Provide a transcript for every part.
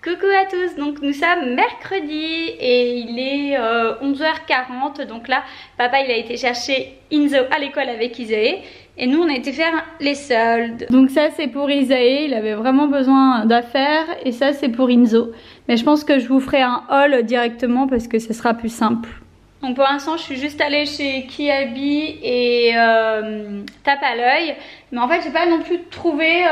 Coucou à tous, donc nous sommes mercredi et il est 11h40, donc là papa il a été chercher Inzo à l'école avec Isae et nous on a été faire les soldes. Donc ça c'est pour Isae, il avait vraiment besoin d'affaires et ça c'est pour Inzo. Mais je pense que je vous ferai un haul directement parce que ce sera plus simple. Donc pour l'instant je suis juste allée chez Kiabi et Tape à l'œil, mais en fait j'ai pas non plus trouvé,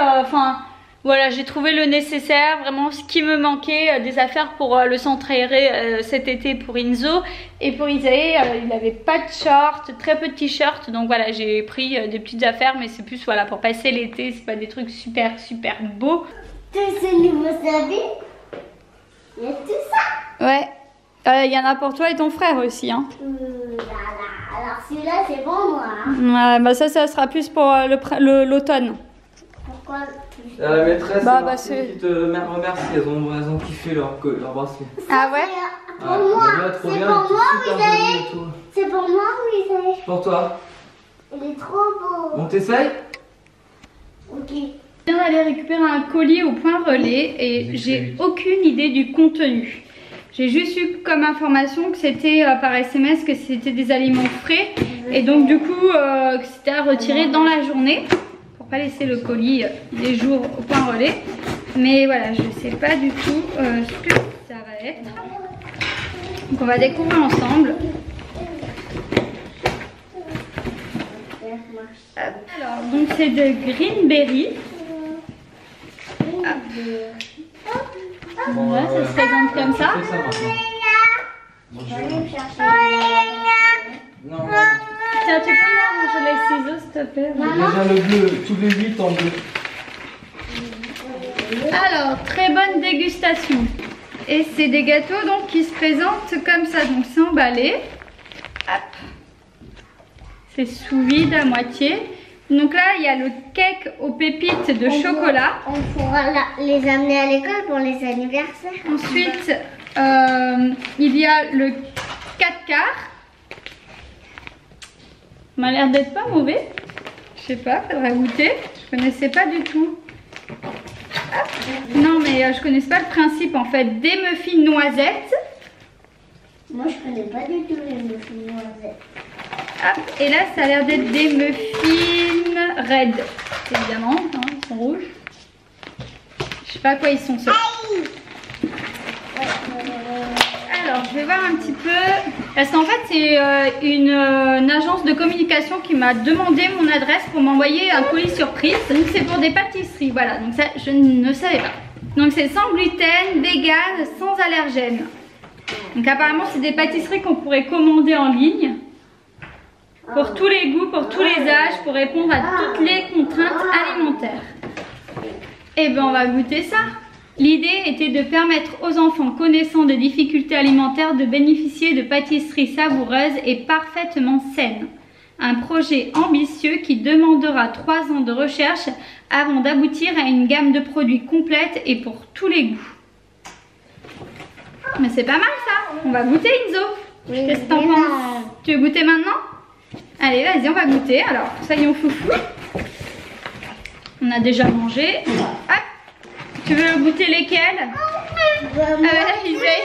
voilà, j'ai trouvé le nécessaire, vraiment ce qui me manquait, des affaires pour le centre aéré cet été pour Inzo. Et pour Isae, il n'avait pas de short, très peu de t-shirts. Donc voilà, j'ai pris des petites affaires, mais c'est plus voilà, pour passer l'été, c'est pas des trucs super beaux. Tous ces nouveaux habits, il y a tout ça. Ouais, il y en a pour toi et ton frère aussi. Hein. Alors celui-là c'est pour moi. Ouais, bah ça sera plus pour l'automne. Pourquoi? La maîtresse c'est qui te remercie, elles ont kiffé leur bracelet. Ah ouais? Pour moi, c'est pour moi Isae. C'est pour moi Isae. Pour toi. Il est trop beau. On t'essaye? Ok. Je viens d'aller récupérer un colis au point relais et j'ai aucune idée du contenu. J'ai juste eu comme information que c'était par SMS que c'était des aliments frais et donc du coup que c'était à retirer dans la journée pour pas laisser le colis des jours au point relais. Mais voilà, je sais pas du tout ce que ça va être. Donc on va découvrir ensemble. Alors donc c'est de Greenberry. Voilà, ça se présente comme ça. Non. Tiens, tu peux m'arranger les ciseaux s'il te plaît? Déjà le bleu, tous les 8 en bleu. Alors, très bonne dégustation. Et c'est des gâteaux donc qui se présentent comme ça. Donc c'est emballé. Hop. C'est sous vide à moitié. Donc là, il y a le cake aux pépites de chocolat. On pourra les amener à l'école pour les anniversaires. Ensuite, il y a le 4 quarts. Ça m'a l'air d'être pas mauvais. Je sais pas, faudrait goûter. Je connaissais pas du tout. Hop. Non, mais je connaissais pas le principe en fait. Des muffins noisettes. Moi, je connais pas du tout les muffins noisettes. Hop. Et là, ça a l'air d'être des muffins red. Évidemment, hein, ils sont rouges. Je sais pas à quoi ils sont ceux-là. Alors, je vais voir un petit peu. Parce qu'en fait, c'est une agence de communication qui m'a demandé mon adresse pour m'envoyer un colis surprise. Donc, c'est pour des pâtisseries. Voilà, donc ça, je ne savais pas. Donc, c'est sans gluten, vegan, sans allergènes. Donc, apparemment, c'est des pâtisseries qu'on pourrait commander en ligne. Pour tous les goûts, pour tous les âges, pour répondre à toutes les contraintes alimentaires. Et ben, on va goûter ça. L'idée était de permettre aux enfants connaissant des difficultés alimentaires de bénéficier de pâtisseries savoureuses et parfaitement saines. Un projet ambitieux qui demandera 3 ans de recherche avant d'aboutir à une gamme de produits complète et pour tous les goûts. Mais c'est pas mal ça. On va goûter Inzo. Qu'est-ce que t'en penses? Tu veux goûter maintenant? Allez, vas-y, on va goûter. Alors, soyons foufou. On a déjà mangé. Hop. Tu veux goûter lesquels? Ah bah là, Isae,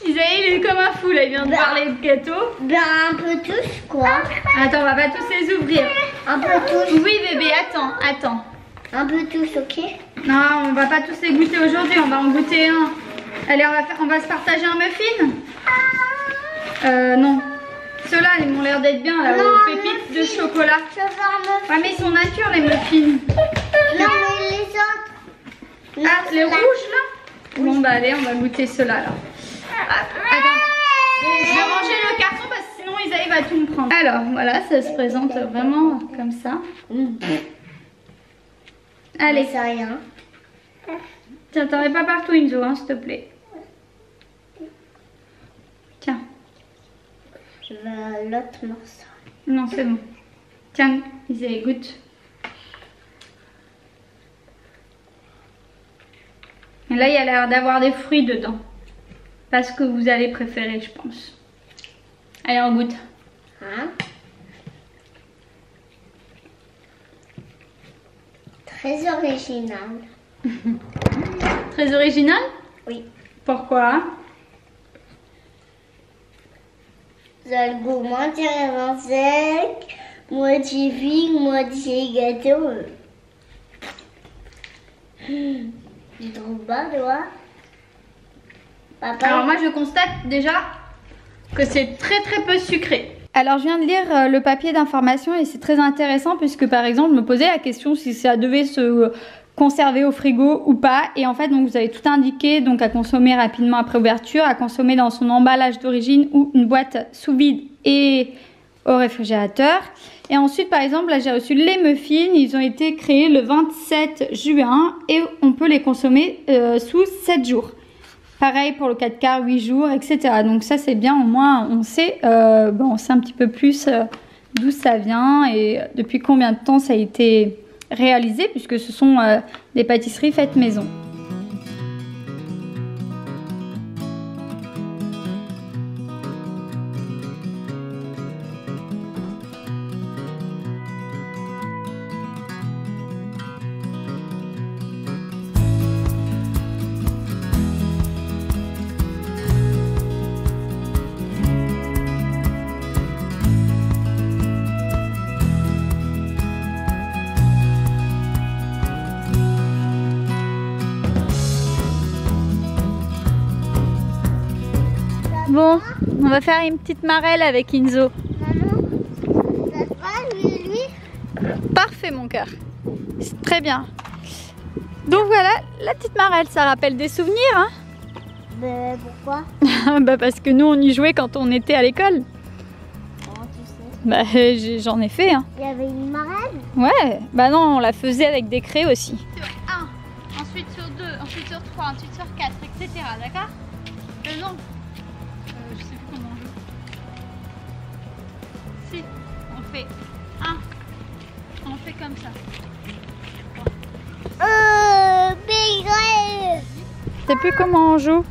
il est comme un fou là, il vient de voir les gâteaux. Ben, un peu tous, quoi. Attends, on va pas tous les ouvrir. Un peu tous. Oui bébé, attends. Un peu tous, ok? Non, on va pas tous les goûter aujourd'hui, on va en goûter un. Allez, on va se partager un muffin. Non. Ceux-là, ils m'ont l'air d'être bien là, aux pépites de chocolat. Je veux un muffin. Ouais, mais ils sont nature les muffins. Non, mais les autres. Ah, les rouges là? Bon bah allez, on va goûter ceux-là là. Attends, je vais ranger le carton parce que sinon Isaïe va tout me prendre. Alors voilà, ça se présente vraiment comme ça. Allez. C'est rien. Tiens, t'en mets pas partout Inzo, hein, s'il te plaît. Tiens. Je veux l'autre morceau. Non, c'est bon. Tiens, Isaïe, goûte. Et là, il y a l'air d'avoir des fruits dedans. Pas ce que vous allez préférer, je pense. Allez, on goûte. Hein? Très original. Très original? Oui. Pourquoi? Ça le goût moitié raisin sec, moitié figue, moitié gâteau. Tu trouves pas, toi? Papa? Alors moi je constate déjà que c'est très peu sucré. Alors je viens de lire le papier d'information et c'est très intéressant puisque par exemple je me posais la question si ça devait se conserver au frigo ou pas, et en fait donc vous avez tout indiqué, donc à consommer rapidement après ouverture, à consommer dans son emballage d'origine ou une boîte sous vide et au réfrigérateur. Et ensuite par exemple là j'ai reçu les muffins, ils ont été créés le 27 juin et on peut les consommer sous 7 jours. Pareil pour le 4 quarts, 8 jours, etc. Donc ça c'est bien, au moins on sait un petit peu plus d'où ça vient et depuis combien de temps ça a été réalisé, puisque ce sont des pâtisseries faites maison. Bon, on va faire une petite marelle avec Inzo. Maman, ça te va, lui? Parfait mon cœur, c'est très bien. Donc voilà, la petite marelle, ça rappelle des souvenirs, hein? Ben, pourquoi? Bah parce que nous on y jouait quand on était à l'école. Comment tu sais? Bah j'en ai fait, hein. Il y avait une marelle? Ouais, bah non, on la faisait avec des craies aussi. Sur 1, ensuite sur 2, ensuite sur 3, ensuite sur 4, etc. D'accord? Non. Je sais plus comment on joue. Si, on fait 1. On fait comme ça. Big. Je sais plus comment on joue.